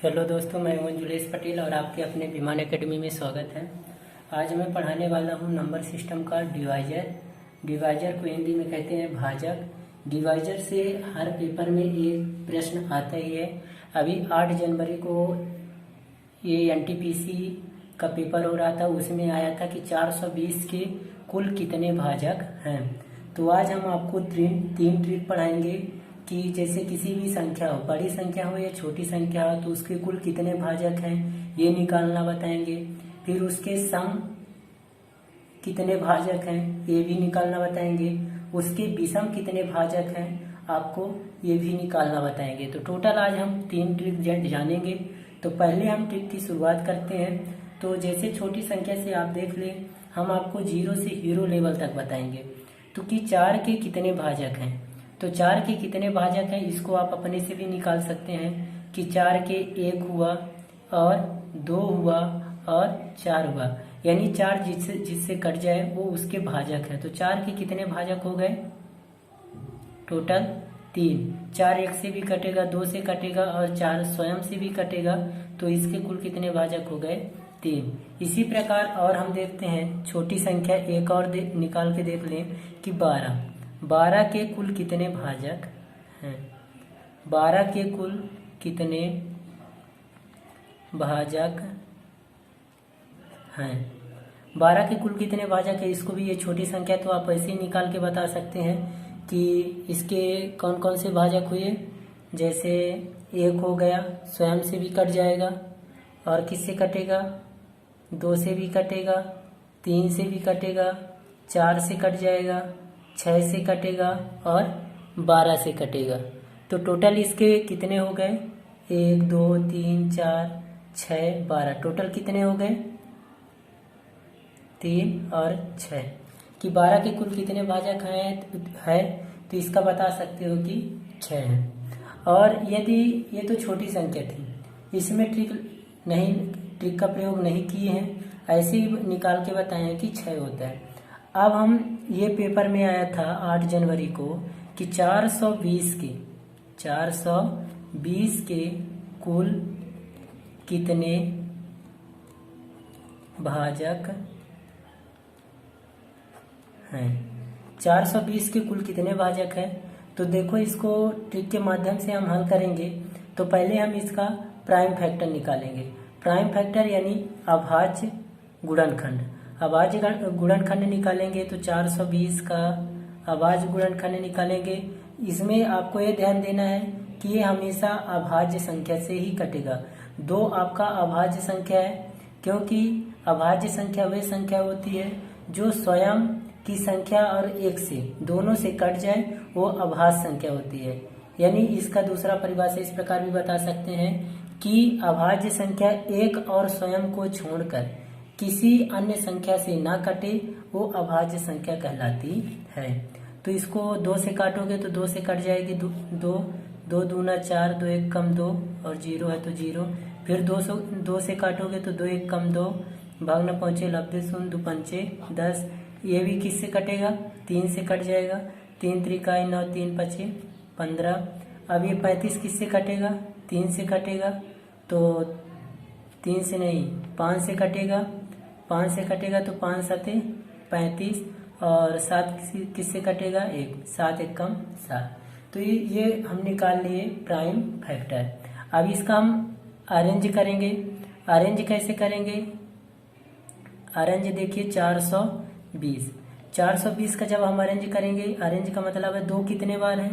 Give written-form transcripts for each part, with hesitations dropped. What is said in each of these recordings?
Hello दोस्तों, मैं हूं जुलेश पटेल और आपके अपने विमान एकेडमी में स्वागत है। आज मैं पढ़ाने वाला हूं नंबर सिस्टम का डिवाइजर। डिवाइजर को हिंदी में कहते हैं भाजक। डिवाइजर से हर पेपर में एक प्रश्न आता ही है। अभी 8 जनवरी को ये एनटीपीसी का पेपर हो रहा था, उसमें आया था कि 420 के कुल कितने भाजक हैं। तो आज हम आपको तीन ट्रिक पढ़ाएंगे कि जैसे किसी भी संख्या हो, बड़ी संख्या हो या छोटी संख्या हो, तो उसके कुल कितने भाजक हैं ये निकालना बताएंगे। फिर उसके सम कितने भाजक हैं ये भी निकालना बताएंगे। उसके विषम कितने भाजक हैं आपको ये भी निकालना बताएंगे। तो टोटल आज हम 3 ट्रिक जानेंगे। तो पहले हम ट्रिक की शुरुआत करते हैं। तो जैसे छोटी संख्या से आप देख लें, हम आपको 0 से हीरो लेवल तक बताएंगे। तो कि 4 के कितने भाजक हैं, तो 4 के कितने भाजक हैं इसको आप अपने से भी निकाल सकते हैं कि 4 के 1 हुआ और 2 हुआ और 4 हुआ, यानी 4 जिससे कट जाए वो उसके भाजक है। तो 4 के कितने भाजक हो गए टोटल 3। 4 1 से भी कटेगा, 2 से कटेगा और 4 स्वयं से भी कटेगा, तो इसके कुल कितने भाजक हो गए 3। इसी प्रकार और हम देखते हैं छोटी संख्या एक और निकाल के देख लें कि 12 के कुल कितने भाजक हैं। 12 के कुल कितने भाजक हैं। 12 के कुल कितने भाजक है, इसको भी ये छोटी संख्या तो आप ऐसे ही निकाल के बता सकते हैं कि इसके कौन कौन से भाजक हुए। जैसे 1 हो गया, स्वयं से भी कट जाएगा और किससे कटेगा 2 से भी कटेगा, 3 से भी कटेगा, 4 से कट जाएगा, 6 से कटेगा और 12 से कटेगा। तो टोटल इसके कितने हो गए 1 2 3 4 6 12। टोटल कितने हो गए 3 और 6 कि 12 के कुल कितने भाजक है तो इसका बता सकते हो कि 6 है। और यदि ये तो छोटी संख्या थी, इसमें ट्रिक का प्रयोग नहीं किए हैं, ऐसे ही निकाल के बताए हैं कि 6 होता है। अब हम ये पेपर में आया था 8 जनवरी को कि 420 के कुल कितने भाजक हैं। 420 के कुल कितने भाजक हैं, तो देखो इसको ट्रिक के माध्यम से हम हल करेंगे। तो पहले हम इसका प्राइम फैक्टर निकालेंगे। प्राइम फैक्टर यानी अभाज्य गुणनखंड। अभाज्य गुणनखंड निकालेंगे तो 420 का अभाज्य गुणनखंड निकालेंगे। इसमें आपको ये ध्यान देना है कि ये हमेशा अभाज्य संख्या से ही कटेगा। 2 आपका अभाज्य संख्या है, क्योंकि अभाज्य संख्या वह संख्या होती है जो स्वयं की संख्या और 1 से दोनों से कट जाए, वो अभाज्य संख्या होती है। यानी इसका दूसरा परिभाषा इस प्रकार भी बता सकते हैं कि अभाज्य संख्या 1 और स्वयं को छोड़कर किसी अन्य संख्या से ना कटे, वो अभाज्य संख्या कहलाती है। तो इसको 2 से काटोगे तो 2 से कट जाएगी 2 2 दूना 4, 2 1 कम 2 और 0 है तो 0। फिर 2 से काटोगे तो 2 1 कम 2, भाग न पहुंचे लब्धे शून्य, 2 पंचे 10। ये भी किससे कटेगा 3 से कट जाएगा, 3 त्रिकाई 9, 3 पचे 15। अब ये 35 किससे कटेगा 3 से कटेगा, तो 3 से नहीं 5 से कटेगा, 5 से कटेगा तो 5 सते 35 और 7 किससे कटेगा 1, 7 1 कम 7। तो ये हम निकाल लिए प्राइम फैक्टर। अब इसका हम अरेंज करेंगे। अरेंज कैसे करेंगे, अरेंज देखिए 420 का जब हम अरेंज करेंगे, अरेंज का मतलब है 2 कितने बार है,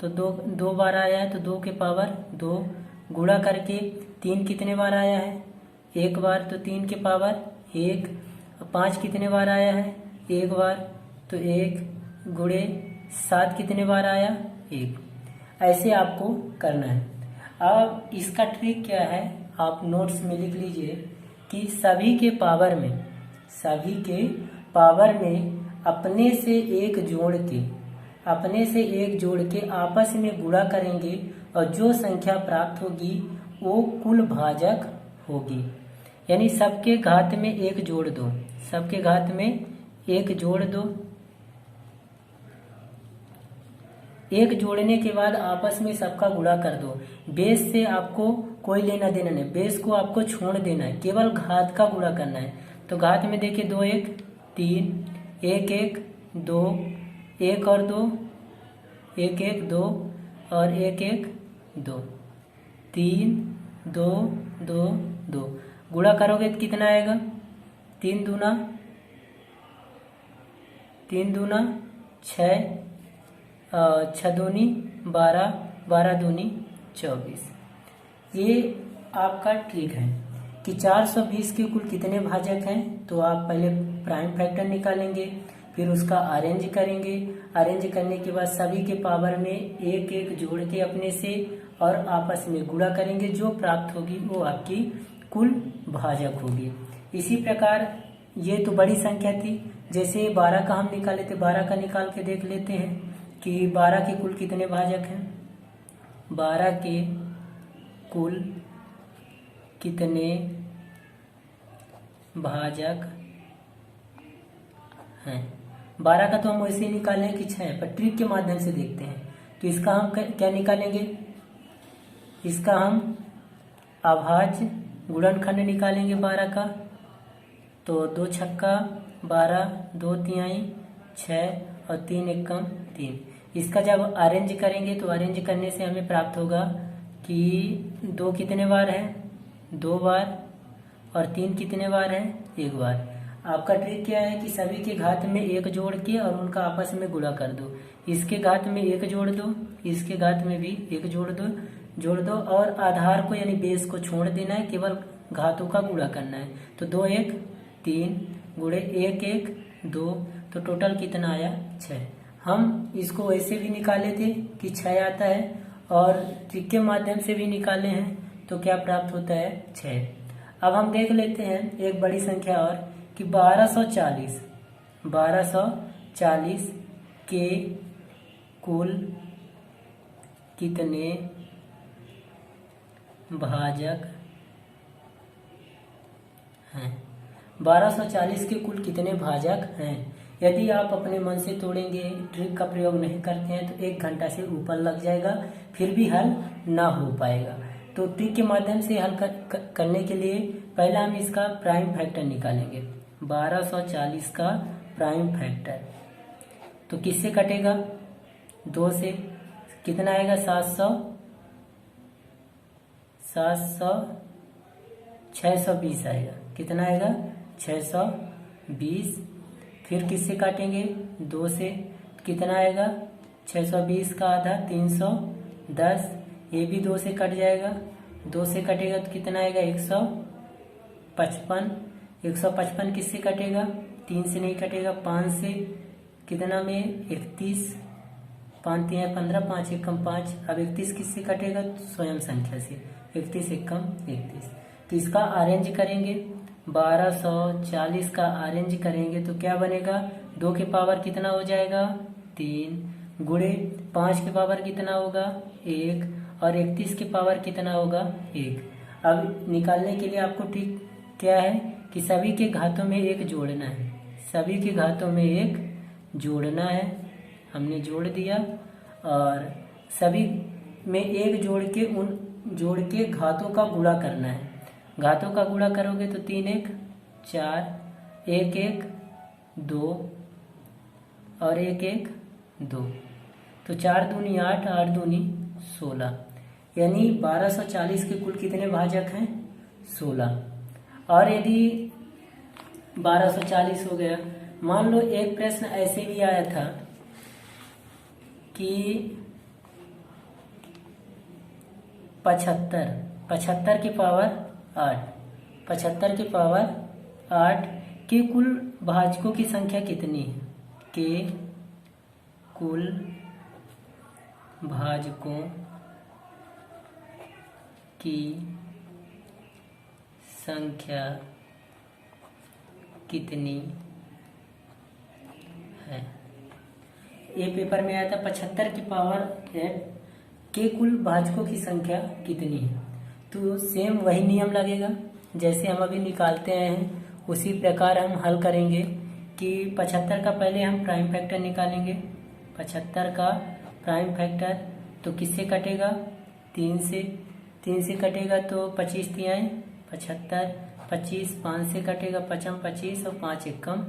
तो 2 बार आया है तो 2 के पावर 2 गुणा करके 3 कितने बार आया है 1 बार, तो 3 के पावर 1। 5 कितने बार आया है 1 बार, तो 1 गुणे 7 कितने बार आया 1। ऐसे आपको करना है। अब इसका ट्रिक क्या है आप नोट्स में लिख लीजिए कि सभी के पावर में अपने से एक जोड़ के आपस में गुणा करेंगे और जो संख्या प्राप्त होगी वो कुल भाजक होगी। यानी सबके घात में 1 जोड़ दो, सबके घात में 1 जोड़ दो। 1 जोड़ने के बाद आपस में सबका गुणा कर दो। बेस से आपको कोई लेना देना नहीं, बेस को आपको छोड़ देना है, केवल घात का गुणा करना है। तो घात में देखिए 2 1 3, 1 1 2, 1 और 2, 1 1 2 और 1 1 2, 3 2 2 2। गुणा करोगे तो कितना आएगा? 3 दूना 6, 6 दूनी 12, 12 दूनी 24। ये आपका ट्रिक है कि 420 के कुल कितने भाजक हैं। तो आप पहले प्राइम फैक्टर निकालेंगे, फिर उसका अरेंज करेंगे, अरेंज करने के बाद सभी के पावर में एक एक जोड़ के अपने से और आपस में गुणा करेंगे, जो प्राप्त होगी वो आपकी कुल भाजक होगी। इसी प्रकार ये तो बड़ी संख्या थी, जैसे 12 का हम निकाले थे, 12 का निकाल के देख लेते हैं कि 12 के कुल कितने भाजक हैं। 12 के कुल कितने भाजक हैं। 12 का तो हम वैसे ही निकाले कि 6, पर ट्रिक के माध्यम से देखते हैं। तो इसका हम क्या निकालेंगे? इसका हम अभाज्य गुणनखंड निकालेंगे 12 का। तो 2 छक्का 12, 2 तिहाई 6 और 3 एकम 3। इसका जब अरेंज करेंगे तो अरेंज करने से हमें प्राप्त होगा कि 2 कितने बार है? 2 बार, और 3 कितने बार है? 1 बार। आपका ट्रिक क्या है कि सभी के घात में 1 जोड़ के और उनका आपस में गुणा कर दो। इसके घात में 1 जोड़ दो, इसके घात में भी 1 जोड़ दो और आधार को यानी बेस को छोड़ देना है, केवल घातों का गुणा करना है। तो 2 1 3 गुणे 1 1 2, तो टोटल कितना आया? 6। हम इसको वैसे भी निकाले थे कि 6 आता है और ट्रिक के माध्यम से भी निकाले हैं, तो क्या प्राप्त होता है? 6। अब हम देख लेते हैं एक बड़ी संख्या और कि 1240 के कुल कितने भाजक हैं। 1240 के कुल कितने भाजक हैं। यदि आप अपने मन से तोड़ेंगे, ट्रिक का प्रयोग नहीं करते हैं, तो 1 घंटा से ऊपर लग जाएगा, फिर भी हल ना हो पाएगा। तो ट्रिक के माध्यम से हल करने के लिए पहला हम इसका प्राइम फैक्टर निकालेंगे। 1240 का प्राइम फैक्टर तो किससे कटेगा? 2 से। कितना आएगा? 620 आएगा। कितना आएगा? 620। फिर किससे काटेंगे? 2 से। कितना आएगा? 620 का आधा 310, ये भी 2 से कट जाएगा। 2 से कटेगा तो कितना आएगा? 155। 155 किससे कटेगा? 3 से नहीं कटेगा, 5 से। कितना में? 31। 5 3 15, 5 एकम 5। अब 31 किससे कटेगा? स्वयं संख्या से। 31 एकम 31। तो इसका अरेंज करेंगे, 1240 का अरेंज करेंगे तो क्या बनेगा? 2 के पावर कितना हो जाएगा? 3 गुणे 5 के पावर कितना होगा? 1 और 31 के पावर कितना होगा? 1। अब निकालने के लिए आपको ट्रिक क्या है कि सभी के घातों में 1 जोड़ना है। सभी के घातों में 1 जोड़ना है, हमने जोड़ दिया। और सभी में 1 जोड़ के घातों का गुणा करना है। घातों का गुणा करोगे तो 3 1 4, 1 1 2 और 1 1 2, तो 4 दूनी 8, 8 दूनी 16, यानी 1240 के कुल कितने भाजक हैं? 16। और यदि 1240 हो गया, मान लो एक प्रश्न ऐसे भी आया था कि 75 की पावर 8, 75 की पावर 8 के कुल भाजकों की संख्या कितनी है? के कुल भाजकों की संख्या कितनी है? ये पेपर में आया था 75 की पावर 8 के कुल भाजकों की संख्या कितनी है। तो सेम वही नियम लगेगा जैसे हम अभी निकालते हैं, उसी प्रकार हम हल करेंगे कि 75 का पहले हम प्राइम फैक्टर निकालेंगे। 75 का प्राइम फैक्टर तो किससे कटेगा? 3 से। 3 से कटेगा तो 25 तिहाई 75, 25 5 से कटेगा 55 25 और 5 एकम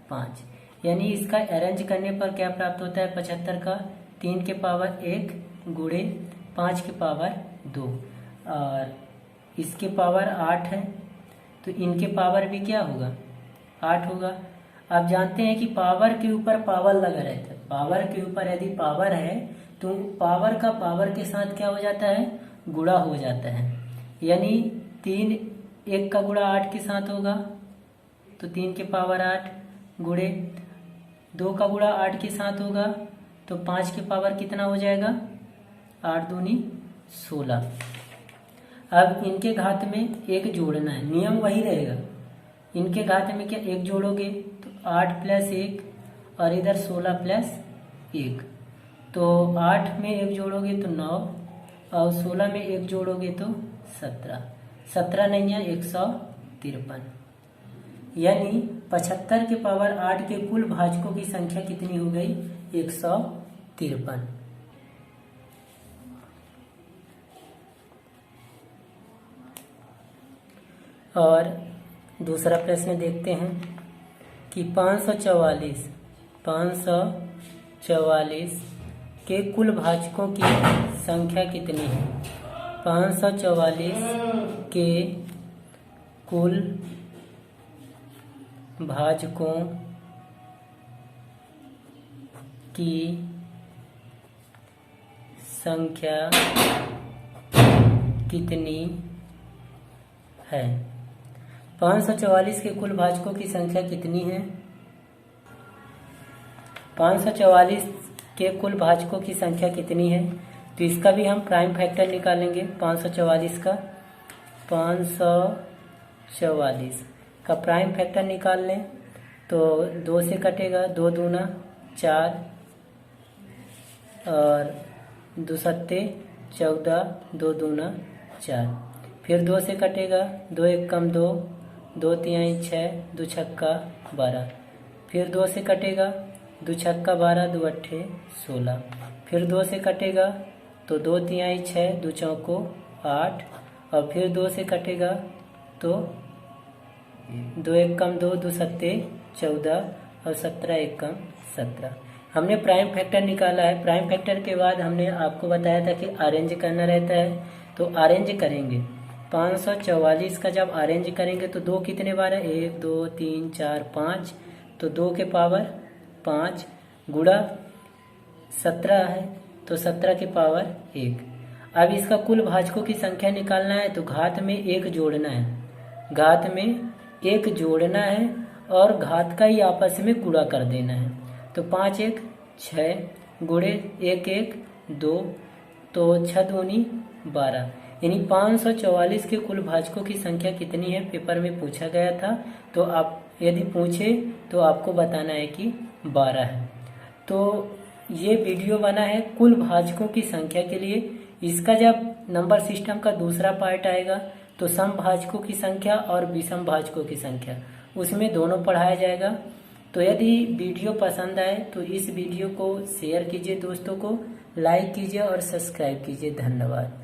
5, यानी इसका अरेंज करने पर क्या प्राप्त होता है 75 का 3 के पावर 1 गुणे 5 के पावर 2 और इसके पावर 8 है तो इनके पावर भी क्या होगा 8 होगा। आप जानते हैं कि पावर के ऊपर पावर लगा रहता है, पावर के ऊपर यदि पावर है तो पावर का पावर के साथ क्या हो जाता है गुणा हो जाता है, यानी 3 1 का गुणा 8 के साथ होगा तो 3 के पावर 8 गुणे 2 का गुणा 8 के साथ होगा तो 5 के पावर कितना हो जाएगा 8 दूनी 16। अब इनके घात में एक जोड़ना है, नियम वही रहेगा, इनके घात में क्या एक जोड़ोगे तो 8 + 1 और इधर 16 + 1, तो 8 में एक जोड़ोगे तो 9 और 16 में एक जोड़ोगे तो 17, 17 नहीं है 153, यानी 75 के पावर 8 के कुल भाजकों की संख्या कितनी हो गई 153। और दूसरा प्रश्न देखते हैं कि 544 के कुल भाजकों की संख्या कितनी है। 544 के कुल भाजकों की संख्या कितनी है। 544 के कुल भाजकों की संख्या कितनी है। 544 के कुल भाजकों की संख्या कितनी है, तो इसका भी हम प्राइम फैक्टर निकालेंगे। 544 का 544 का प्राइम फैक्टर निकाल लें तो 2 से कटेगा 2 दूना 4 और 2 सत्ते 14, 2 दूना 4, फिर 2 से कटेगा 2 एकम 2, 2 तिहाई 6, 2 छक्का 12, फिर 2 से कटेगा 2 छक्का 12, 2 अट्ठे 16, फिर 2 से कटेगा तो 2 तिहाई 6, 2 चौको 8 और फिर 2 से कटेगा तो 2 एकम 2, 2 सत्ते 14 और 17 एकम 17। हमने प्राइम फैक्टर निकाला है। प्राइम फैक्टर के बाद हमने आपको बताया था कि अरेंज करना रहता है, तो अरेंज करेंगे। 544 का जब अरेंज करेंगे तो 2 कितने बार है 1 2 3 4 5, तो 2 के पावर 5 गुणा 17 है तो 17 के पावर 1। अब इसका कुल भाजकों की संख्या निकालना है तो घात में 1 जोड़ना है, घात में 1 जोड़ना है और घात का ही आपस में गुणा कर देना है। तो 5 1 6 गुणे 1 1 2, तो 6 दूनी 12, यानी 544 के कुल भाजकों की संख्या कितनी है पेपर में पूछा गया था। तो आप यदि पूछे तो आपको बताना है कि 12 है। तो ये वीडियो बना है कुल भाजकों की संख्या के लिए। इसका जब नंबर सिस्टम का दूसरा पार्ट आएगा तो सम भाजकों की संख्या और विषम भाजकों की संख्या, उसमें दोनों पढ़ाया जाएगा। तो यदि वीडियो पसंद आए तो इस वीडियो को शेयर कीजिए, दोस्तों को लाइक कीजिए और सब्सक्राइब कीजिए। धन्यवाद।